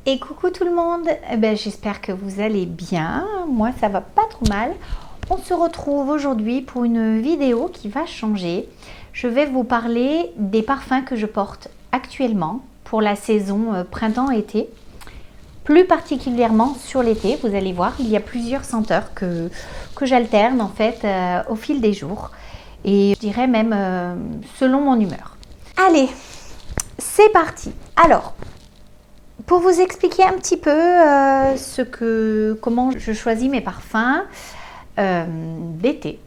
Et coucou tout le monde, j'espère que vous allez bien, moi ça va pas trop mal. On se retrouve aujourd'hui pour une vidéo qui va changer. Je vais vous parler des parfums que je porte actuellement pour la saison printemps-été. Plus particulièrement sur l'été, vous allez voir, il y a plusieurs senteurs que j'alterne en fait au fil des jours. Et je dirais même selon mon humeur. Allez, c'est parti. Alors, pour vous expliquer un petit peu comment je choisis mes parfums d'été,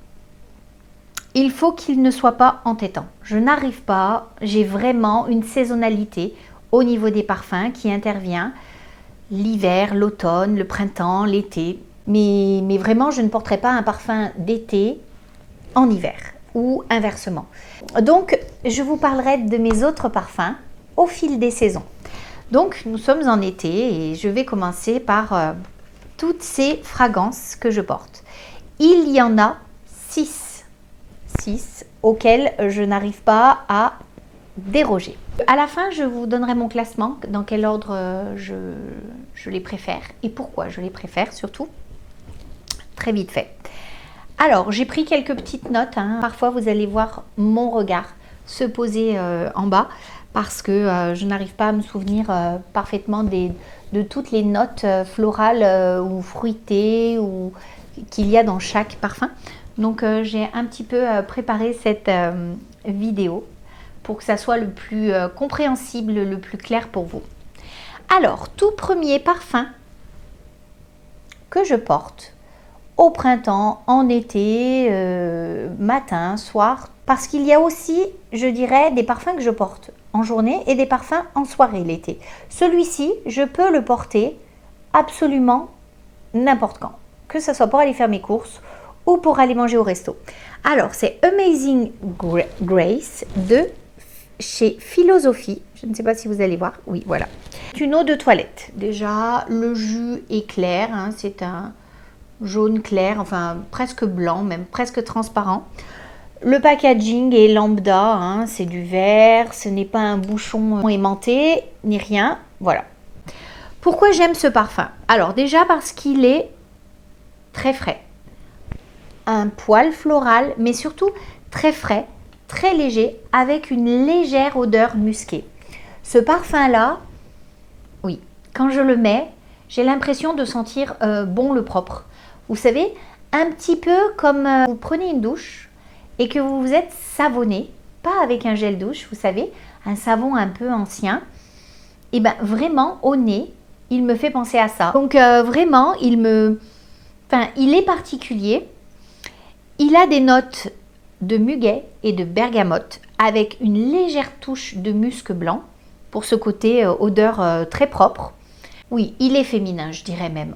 il faut qu'ils ne soient pas entêtants. Je n'arrive pas, j'ai vraiment une saisonnalité au niveau des parfums qui intervient l'hiver, l'automne, le printemps, l'été. Mais vraiment, je ne porterai pas un parfum d'été en hiver ou inversement. Donc, je vous parlerai de mes autres parfums au fil des saisons. Donc, nous sommes en été et je vais commencer par toutes ces fragrances que je porte. Il y en a 6 auxquelles je n'arrive pas à déroger. À la fin, je vous donnerai mon classement, dans quel ordre je les préfère et pourquoi je les préfère surtout. Très vite fait. Alors, j'ai pris quelques petites notes. Parfois, vous allez voir mon regard se poser en bas parce que je n'arrive pas à me souvenir parfaitement de toutes les notes florales ou fruitées qu'il y a dans chaque parfum. Donc, j'ai un petit peu préparé cette vidéo pour que ça soit le plus compréhensible, le plus clair pour vous. Alors, tout premier parfum que je porte au printemps, en été, matin, soir, parce qu'il y a aussi, je dirais, des parfums que je porte en journée et des parfums en soirée l'été. Celui-ci, je peux le porter absolument n'importe quand, que ce soit pour aller faire mes courses ou pour aller manger au resto. Alors, c'est Amazing Grace de chez Philosophie. Je ne sais pas si vous allez voir. Oui, voilà. C'est une eau de toilette. Déjà, le jus est clair. C'est un jaune clair, enfin presque blanc, même presque transparent. Le packaging est lambda, c'est du verre, ce n'est pas un bouchon aimanté, ni rien. Voilà. Pourquoi j'aime ce parfum? Alors déjà parce qu'il est très frais. Un poil floral, mais surtout très frais, très léger, avec une légère odeur musquée. Ce parfum-là, oui, quand je le mets, j'ai l'impression de sentir bon le propre. Vous savez, un petit peu comme vous prenez une douche et que vous vous êtes savonné, pas avec un gel douche, vous savez, un savon un peu ancien. Et bien vraiment, au nez, il me fait penser à ça. Donc vraiment, il est particulier. Il a des notes de muguet et de bergamote avec une légère touche de musc blanc pour ce côté odeur très propre. Oui, il est féminin, je dirais même.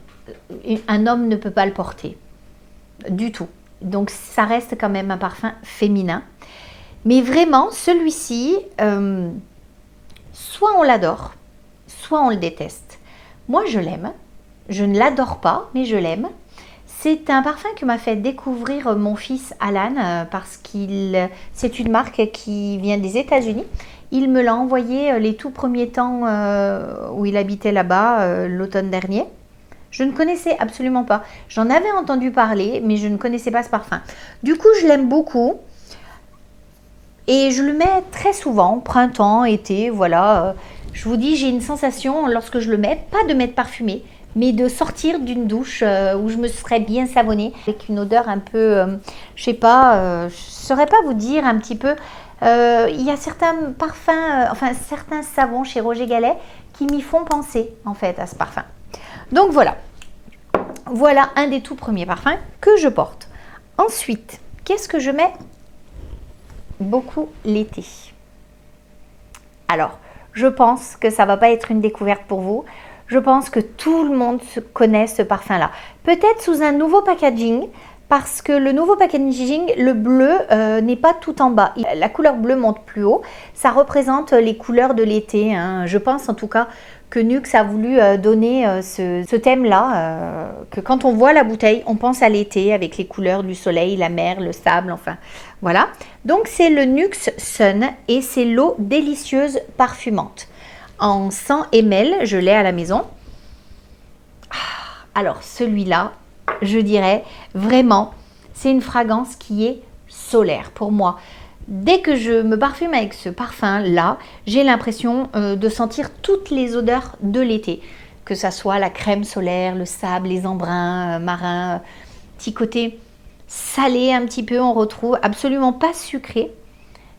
Un homme ne peut pas le porter du tout. Donc, ça reste quand même un parfum féminin. Mais vraiment, celui-ci, soit on l'adore, soit on le déteste. Moi, je l'aime. Je ne l'adore pas, mais je l'aime. C'est un parfum que m'a fait découvrir mon fils Alan parce c'est une marque qui vient des États-Unis. Il me l'a envoyé les tout premiers temps où il habitait là-bas l'automne dernier. Je ne connaissais absolument pas. J'en avais entendu parler, mais je ne connaissais pas ce parfum. Du coup, je l'aime beaucoup. Et je le mets très souvent, printemps, été, voilà. Je vous dis, j'ai une sensation lorsque je le mets, pas de m'être parfumée, mais de sortir d'une douche où je me serais bien savonnée, avec une odeur un peu, je sais pas, je saurais pas vous dire un petit peu. Il y a certains parfums, certains savons chez Roger Gallet qui m'y font penser en fait à ce parfum. Donc voilà un des tout premiers parfums que je porte. Ensuite, qu'est-ce que je mets beaucoup l'été? Alors, je pense que ça ne va pas être une découverte pour vous. Je pense que tout le monde connaît ce parfum-là. Peut-être sous un nouveau packaging, parce que le nouveau packaging, le bleu n'est pas tout en bas. La couleur bleue monte plus haut. Ça représente les couleurs de l'été. Je pense en tout cas que Nuxe a voulu donner ce thème-là, que quand on voit la bouteille, on pense à l'été avec les couleurs du soleil, la mer, le sable, enfin voilà. Donc c'est le Nuxe Sun et c'est l'eau délicieuse parfumante. en 100 ml, je l'ai à la maison. Alors celui-là, je dirais vraiment, c'est une fragrance qui est solaire pour moi. Dès que je me parfume avec ce parfum-là, j'ai l'impression de sentir toutes les odeurs de l'été. Que ça soit la crème solaire, le sable, les embruns marins, petit côté salé un petit peu, on retrouve absolument pas sucré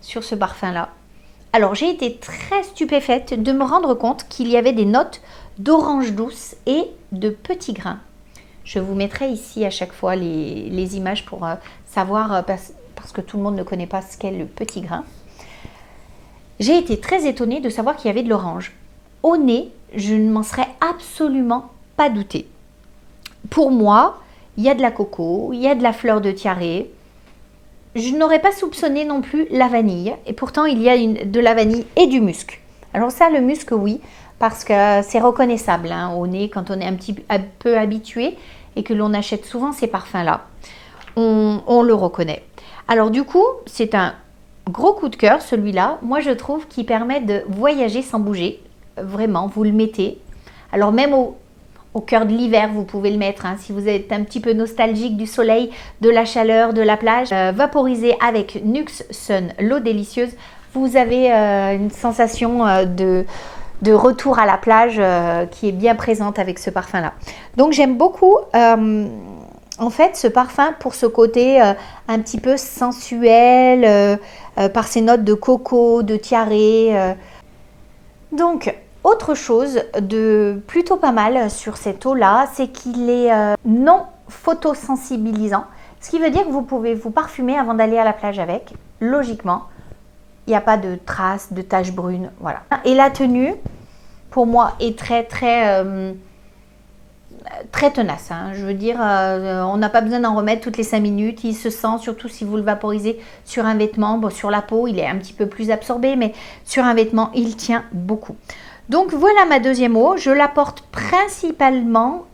sur ce parfum-là. Alors j'ai été très stupéfaite de me rendre compte qu'il y avait des notes d'orange douce et de petits grains. Je vous mettrai ici à chaque fois les images pour savoir, parce que tout le monde ne connaît pas ce qu'est le petit grain. J'ai été très étonnée de savoir qu'il y avait de l'orange. Au nez, je ne m'en serais absolument pas doutée. Pour moi, il y a de la coco, il y a de la fleur de tiaré. Je n'aurais pas soupçonné non plus la vanille. Et pourtant, il y a de la vanille et du musc. Alors ça, le musc, oui, parce que c'est reconnaissable hein, au nez quand on est un peu habitué et que l'on achète souvent ces parfums-là. On le reconnaît. Alors du coup, c'est un gros coup de cœur, celui-là. Moi, je trouve qu'il permet de voyager sans bouger. Vraiment, vous le mettez. Alors même au cœur de l'hiver, vous pouvez le mettre. Hein, si vous êtes un petit peu nostalgique du soleil, de la chaleur, de la plage. Vaporisé avec Nux Sun, l'eau délicieuse. Vous avez une sensation de retour à la plage qui est bien présente avec ce parfum-là. Donc j'aime beaucoup en fait ce parfum pour ce côté un petit peu sensuel, par ses notes de coco, de tiaré. Donc autre chose de plutôt pas mal sur cette eau-là, c'est qu'il est non photosensibilisant. Ce qui veut dire que vous pouvez vous parfumer avant d'aller à la plage avec, logiquement. Il n'y a pas de traces, de taches brunes, voilà. Et la tenue, pour moi, est très tenace. Hein. Je veux dire, on n'a pas besoin d'en remettre toutes les 5 minutes. Il se sent, surtout si vous le vaporisez sur un vêtement. Bon, sur la peau, il est un petit peu plus absorbé, mais sur un vêtement, il tient beaucoup. Donc, voilà ma deuxième eau. Je la porte principalement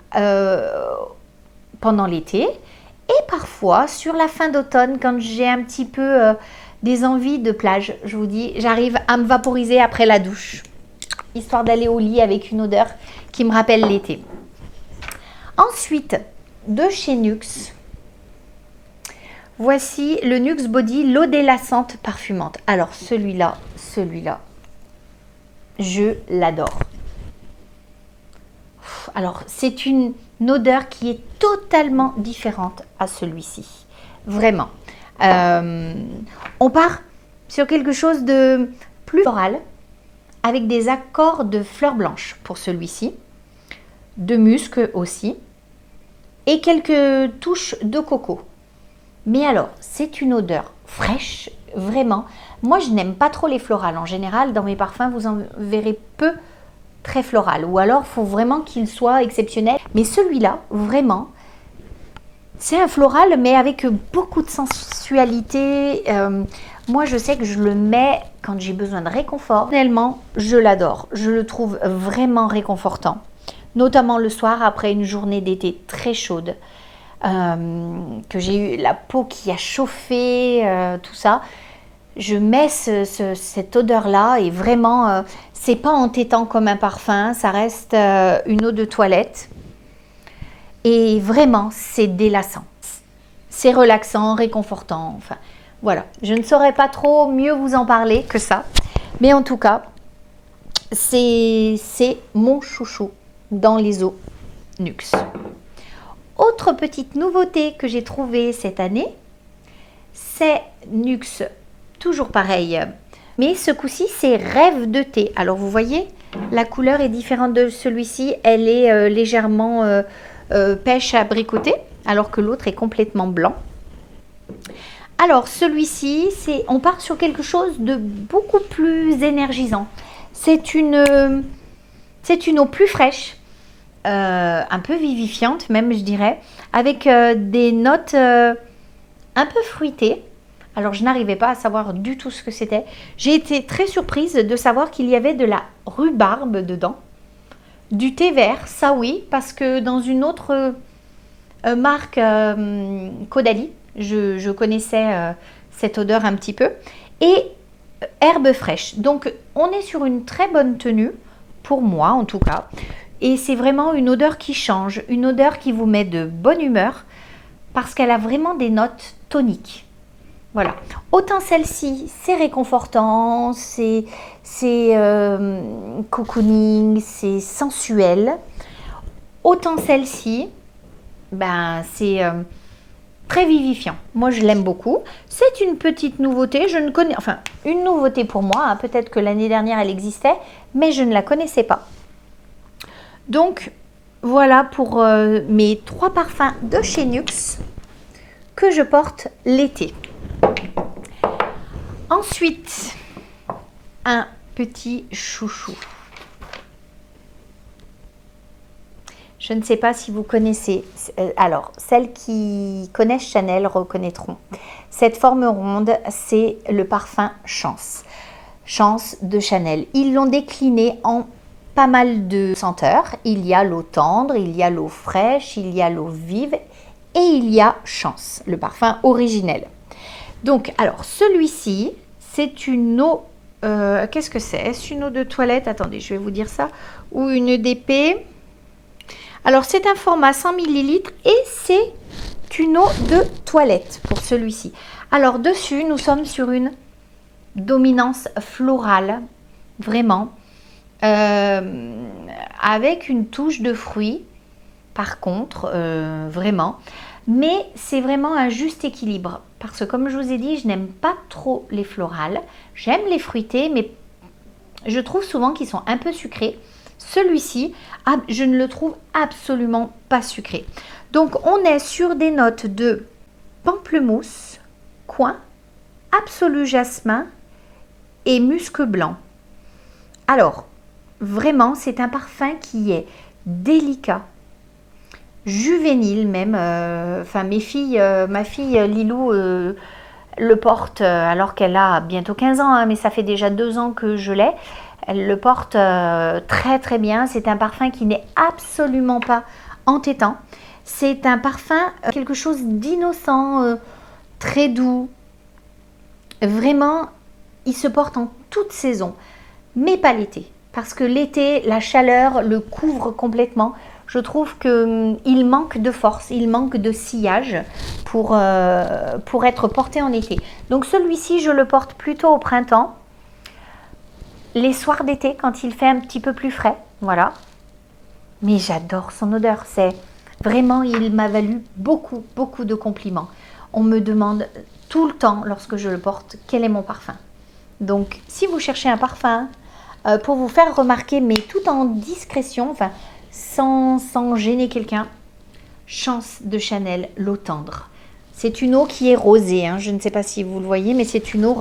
pendant l'été et parfois sur la fin d'automne, quand j'ai un petit peu des envies de plage. Je vous dis, j'arrive à me vaporiser après la douche, histoire d'aller au lit avec une odeur qui me rappelle l'été. Ensuite, de chez Nux, voici le Nux Body, l'eau délassante parfumante. Alors celui-là, je l'adore. Alors c'est une odeur qui est totalement différente à celui-ci. Vraiment. On part sur quelque chose de plus floral, avec des accords de fleurs blanches pour celui-ci, de musc aussi, et quelques touches de coco. Mais alors, c'est une odeur fraîche, vraiment. Moi, je n'aime pas trop les florales. En général, dans mes parfums, vous en verrez peu très floral. Ou alors, il faut vraiment qu'il soit exceptionnel. Mais celui-là, vraiment, c'est un floral, mais avec beaucoup de sensualité. Moi, je sais que je le mets quand j'ai besoin de réconfort. Personnellement, je l'adore. Je le trouve vraiment réconfortant. Notamment le soir, après une journée d'été très chaude. Que j'ai eu la peau qui a chauffé, tout ça. Je mets cette odeur-là et vraiment, c'est pas entêtant comme un parfum. Ça reste une eau de toilette. Et vraiment, c'est délassant. C'est relaxant, réconfortant. Enfin, voilà. Je ne saurais pas trop mieux vous en parler que ça. Mais en tout cas, c'est mon chouchou dans les eaux Nux. Autre petite nouveauté que j'ai trouvée cette année, c'est Nux, toujours pareil. Mais ce coup-ci, c'est Rêve de thé. Alors, vous voyez, la couleur est différente de celui-ci. Elle est légèrement pêche abricotée, alors que l'autre est complètement blanc. Alors, celui-ci, on part sur quelque chose de beaucoup plus énergisant. C'est une eau plus fraîche, un peu vivifiante même, je dirais, avec des notes un peu fruitées. Alors, je n'arrivais pas à savoir du tout ce que c'était. J'ai été très surprise de savoir qu'il y avait de la rhubarbe dedans. Du thé vert, ça oui, parce que dans une autre marque Caudalie, je connaissais cette odeur un petit peu. Et herbes fraîches. Donc, on est sur une très bonne tenue, pour moi en tout cas. Et c'est vraiment une odeur qui change, une odeur qui vous met de bonne humeur parce qu'elle a vraiment des notes toniques. Voilà. Autant celle-ci, c'est réconfortant, c'est cocooning, c'est sensuel. Autant celle-ci, ben, c'est très vivifiant. Moi, je l'aime beaucoup. C'est une petite nouveauté. Je ne connais, enfin, une nouveauté pour moi. Hein. Peut-être que l'année dernière, elle existait, mais je ne la connaissais pas. Donc, voilà pour mes 3 parfums de chez Nuxe que je porte l'été. Ensuite, un petit chouchou. Je ne sais pas si vous connaissez, alors celles qui connaissent Chanel reconnaîtront. Cette forme ronde, c'est le parfum Chance. Chance de Chanel. Ils l'ont décliné en pas mal de senteurs. Il y a l'eau tendre, il y a l'eau fraîche, il y a l'eau vive et il y a Chance, le parfum originel. Donc, alors celui-ci, c'est une eau, qu'est-ce que c'est? Est-ce une eau de toilette? Attendez, je vais vous dire ça. Ou une EDP. Alors, c'est un format 100 ml et c'est une eau de toilette pour celui-ci. Alors, dessus, nous sommes sur une dominance florale, vraiment, avec une touche de fruits, par contre, vraiment. Mais c'est vraiment un juste équilibre, parce que comme je vous ai dit, je n'aime pas trop les florales. J'aime les fruités, mais je trouve souvent qu'ils sont un peu sucrés. Celui-ci, je ne le trouve absolument pas sucré. Donc, on est sur des notes de pamplemousse, coin, absolu jasmin et musc blanc. Alors, vraiment, c'est un parfum qui est délicat, juvénile même. Enfin, ma fille Lilou le porte alors qu'elle a bientôt 15 ans, hein, mais ça fait déjà 2 ans que je l'ai. Elle le porte très très bien. C'est un parfum qui n'est absolument pas entêtant. C'est un parfum, quelque chose d'innocent, très doux. Vraiment, il se porte en toute saison, mais pas l'été. Parce que l'été, la chaleur le couvre complètement. Je trouve qu'il manque de force, il manque de sillage pour être porté en été. Donc celui-ci, je le porte plutôt au printemps. Les soirs d'été, quand il fait un petit peu plus frais, voilà. Mais j'adore son odeur, c'est vraiment, il m'a valu beaucoup, beaucoup de compliments. On me demande tout le temps, lorsque je le porte, quel est mon parfum. Donc, si vous cherchez un parfum pour vous faire remarquer, mais tout en discrétion, enfin, sans gêner quelqu'un, Chance de Chanel, l'eau tendre. C'est une eau qui est rosée, hein. Je ne sais pas si vous le voyez, mais c'est une eau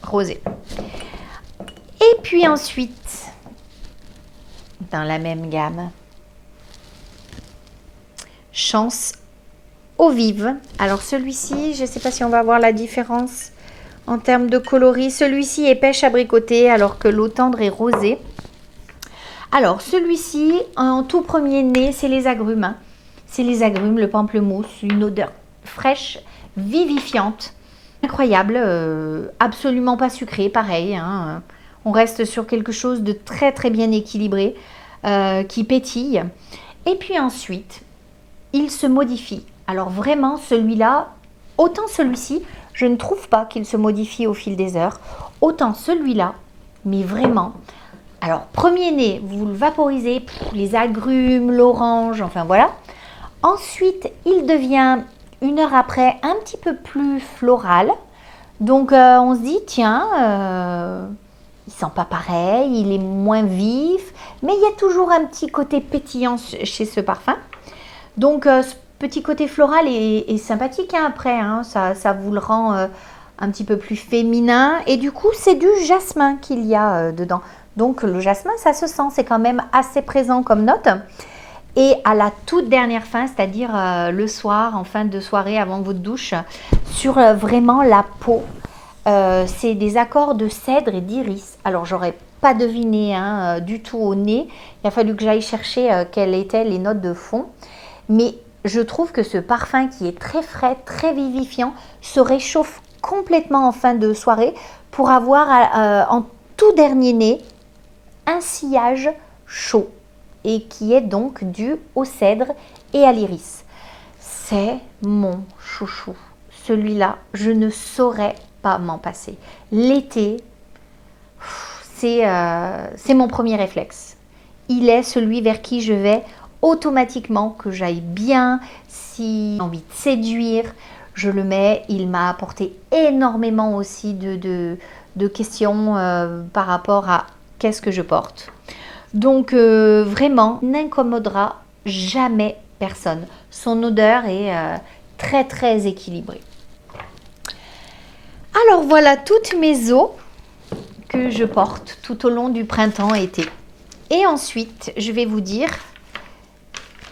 rosée. Et puis ensuite, dans la même gamme, Chance eau vive. Alors celui-ci, je ne sais pas si on va voir la différence en termes de coloris. Celui-ci est pêche abricotée alors que l'eau tendre est rosée. Alors celui-ci, en tout premier né, c'est les agrumes. Hein. C'est les agrumes, le pamplemousse, une odeur fraîche, vivifiante, incroyable, absolument pas sucrée, pareil. Hein. On reste sur quelque chose de très très bien équilibré, qui pétille. Et puis ensuite, il se modifie. Alors vraiment, celui-là, autant celui-ci, je ne trouve pas qu'il se modifie au fil des heures. Autant celui-là, mais vraiment. Alors, premier nez, vous le vaporisez, les agrumes, l'orange, enfin voilà. Ensuite, il devient, 1 heure après, un petit peu plus floral. Donc, on se dit, tiens... il sent pas pareil, il est moins vif, mais il y a toujours un petit côté pétillant chez ce parfum. Donc, ce petit côté floral est sympathique hein, après, hein, ça vous le rend un petit peu plus féminin. Et du coup, c'est du jasmin qu'il y a dedans. Donc, le jasmin, ça se sent, c'est quand même assez présent comme note. Et à la toute dernière fin, c'est-à-dire le soir, en fin de soirée, avant votre douche, sur vraiment la peau, c'est des accords de cèdre et d'iris. Alors, j'aurais pas deviné hein, du tout au nez. Il a fallu que j'aille chercher quelles étaient les notes de fond. Mais je trouve que ce parfum qui est très frais, très vivifiant, se réchauffe complètement en fin de soirée pour avoir en tout dernier nez un sillage chaud et qui est donc dû au cèdre et à l'iris. C'est mon chouchou. Celui-là, je ne saurais pas m'en passer. L'été, c'est mon premier réflexe. Il est celui vers qui je vais automatiquement, que j'aille bien. Si j'ai envie de séduire, je le mets. Il m'a apporté énormément aussi de questions par rapport à qu'est-ce que je porte. Donc vraiment, n'incommodera jamais personne. Son odeur est très très équilibrée. Alors voilà toutes mes eaux que je porte tout au long du printemps-été. Et ensuite, je vais vous dire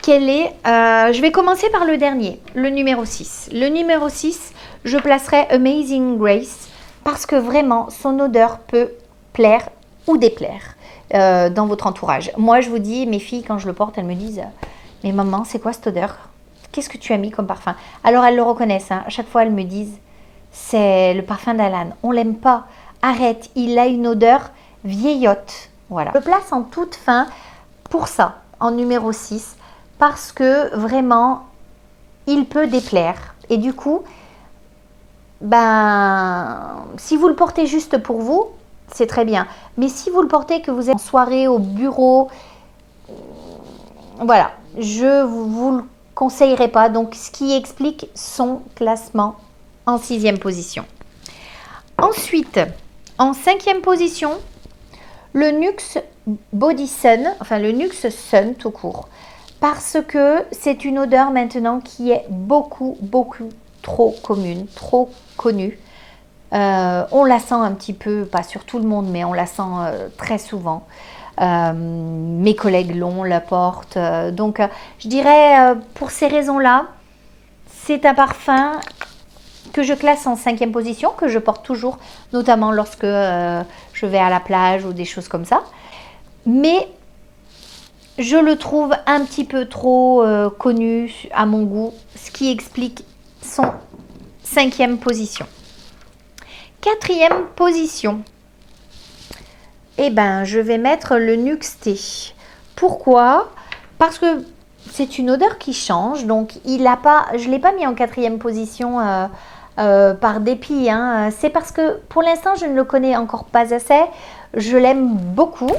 quel est... je vais commencer par le dernier, le numéro 6. Le numéro 6, je placerai Amazing Grace parce que vraiment, son odeur peut plaire ou déplaire dans votre entourage. Moi, je vous dis, mes filles, quand je le porte, elles me disent « Mais maman, c'est quoi cette odeur? Qu'est-ce que tu as mis comme parfum ?» Alors, elles le reconnaissent. Hein. À chaque fois, elles me disent « C'est le parfum d'Alan. On l'aime pas. Arrête, il a une odeur vieillotte. » Voilà. Je le place en toute fin pour ça, en numéro 6, parce que vraiment, il peut déplaire. Et du coup, si vous le portez juste pour vous, c'est très bien. Mais si vous le portez, que vous êtes en soirée, au bureau, voilà, je vous le conseillerais pas. Donc, ce qui explique son classement en 6e position. Ensuite, en 5e position, le Nuxe Body Sun, enfin le Nuxe Sun tout court. Parce que c'est une odeur maintenant qui est beaucoup trop commune, trop connue. On la sent un petit peu, pas sur tout le monde, mais on la sent très souvent. Mes collègues l'ont, la portent. Donc, je dirais, pour ces raisons-là, c'est un parfum que je classe en 5e position, que je porte toujours, notamment lorsque je vais à la plage ou des choses comme ça. Mais je le trouve un petit peu trop connu à mon goût, ce qui explique son 5e position. 4e position, je vais mettre le Nuxe Thé. Pourquoi? Parce que c'est une odeur qui change, donc je ne l'ai pas mis en 4e position par dépit. Hein. C'est parce que pour l'instant, je ne le connais encore pas assez. Je l'aime beaucoup.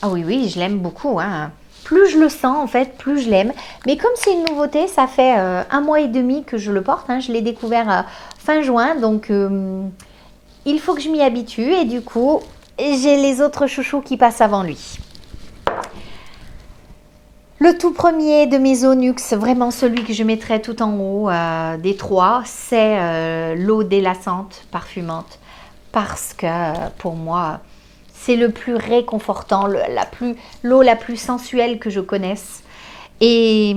Ah oui, je l'aime beaucoup. Hein. Plus je le sens, en fait, plus je l'aime. Mais comme c'est une nouveauté, ça fait 1 mois et demi que je le porte. Hein. Je l'ai découvert fin juin, donc il faut que je m'y habitue. Et du coup, j'ai les autres chouchous qui passent avant lui. Le tout premier de mes eaux Nuxe, vraiment celui que je mettrai tout en haut des 3, c'est l'eau délassante, parfumante. Parce que pour moi, c'est le plus réconfortant, l'eau la plus sensuelle que je connaisse. Et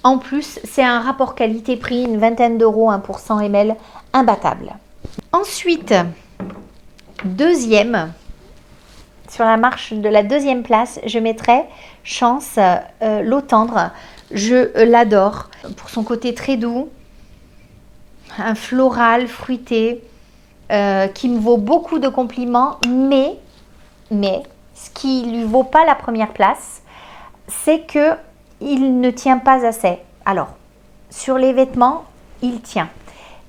en plus, c'est un rapport qualité-prix, une vingtaine d'euros, pour 100 ml, imbattable. Ensuite, deuxième, sur la marche de la 2e place, je mettrai Chance l'eau tendre. Je l'adore pour son côté très doux, un floral, fruité, qui me vaut beaucoup de compliments, mais ce qui lui vaut pas la première place, c'est que il ne tient pas assez. Alors, sur les vêtements, il tient,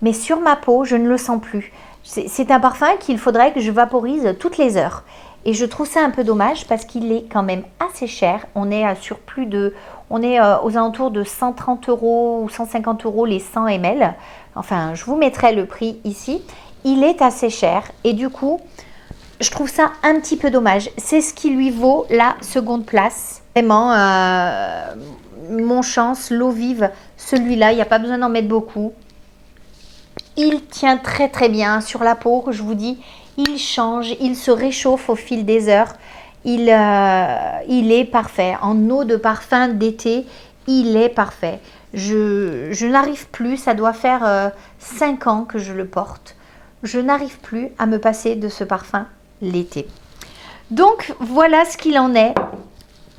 mais sur ma peau, je ne le sens plus. C'est un parfum qu'il faudrait que je vaporise toutes les heures. Et je trouve ça un peu dommage parce qu'il est quand même assez cher. On est aux alentours de 130 euros ou 150 euros les 100 ml. Enfin, je vous mettrai le prix ici. Il est assez cher et du coup, je trouve ça un petit peu dommage. C'est ce qui lui vaut la 2e place. Vraiment, mon Chance, l'eau vive, celui-là, il n'y a pas besoin d'en mettre beaucoup. Il tient très très bien sur la peau, je vous dis. Il change, il se réchauffe au fil des heures. Il est parfait. En eau de parfum d'été, il est parfait. Je n'arrive plus, ça doit faire 5 ans que je le porte. Je n'arrive plus à me passer de ce parfum l'été. Donc, voilà ce qu'il en est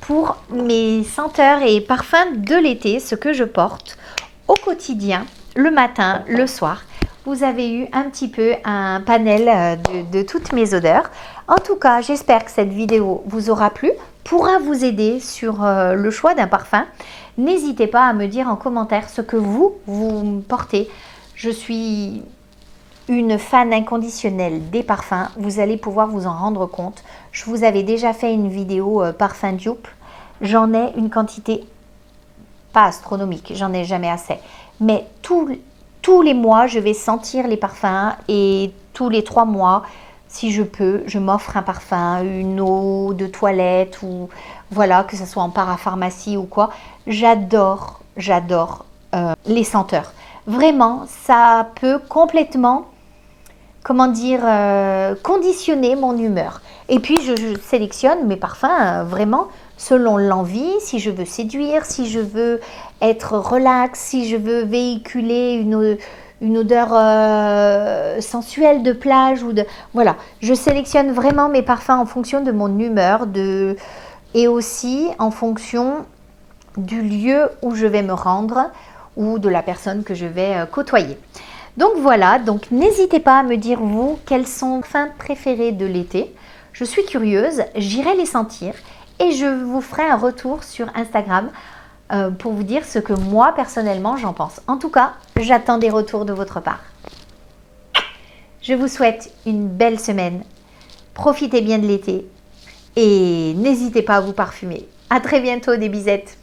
pour mes senteurs et parfums de l'été, ce que je porte au quotidien, le matin, le soir. vous avez eu un petit peu un panel de toutes mes odeurs. En tout cas, j'espère que cette vidéo vous aura plu, pourra vous aider sur le choix d'un parfum. N'hésitez pas à me dire en commentaire ce que vous portez. Je suis une fan inconditionnelle des parfums. Vous allez pouvoir vous en rendre compte. Je vous avais déjà fait une vidéo parfum dupe. J'en ai une quantité pas astronomique, j'en ai jamais assez. Mais tous les mois, je vais sentir les parfums et tous les 3 mois, si je peux, je m'offre un parfum, une eau de toilette ou voilà, que ce soit en parapharmacie ou quoi. J'adore les senteurs. Vraiment, ça peut complètement, comment dire, conditionner mon humeur. Et puis, je sélectionne mes parfums vraiment selon l'envie, si je veux séduire, si je veux être relax, si je veux véhiculer une odeur sensuelle de plage. Voilà, je sélectionne vraiment mes parfums en fonction de mon humeur et aussi en fonction du lieu où je vais me rendre ou de la personne que je vais côtoyer. Donc voilà, donc n'hésitez pas à me dire vous quels sont vos parfums préférés de l'été. Je suis curieuse, j'irai les sentir et je vous ferai un retour sur Instagram pour vous dire ce que moi personnellement j'en pense. En tout cas, j'attends des retours de votre part. Je vous souhaite une belle semaine. Profitez bien de l'été et n'hésitez pas à vous parfumer. À très bientôt, des bisettes.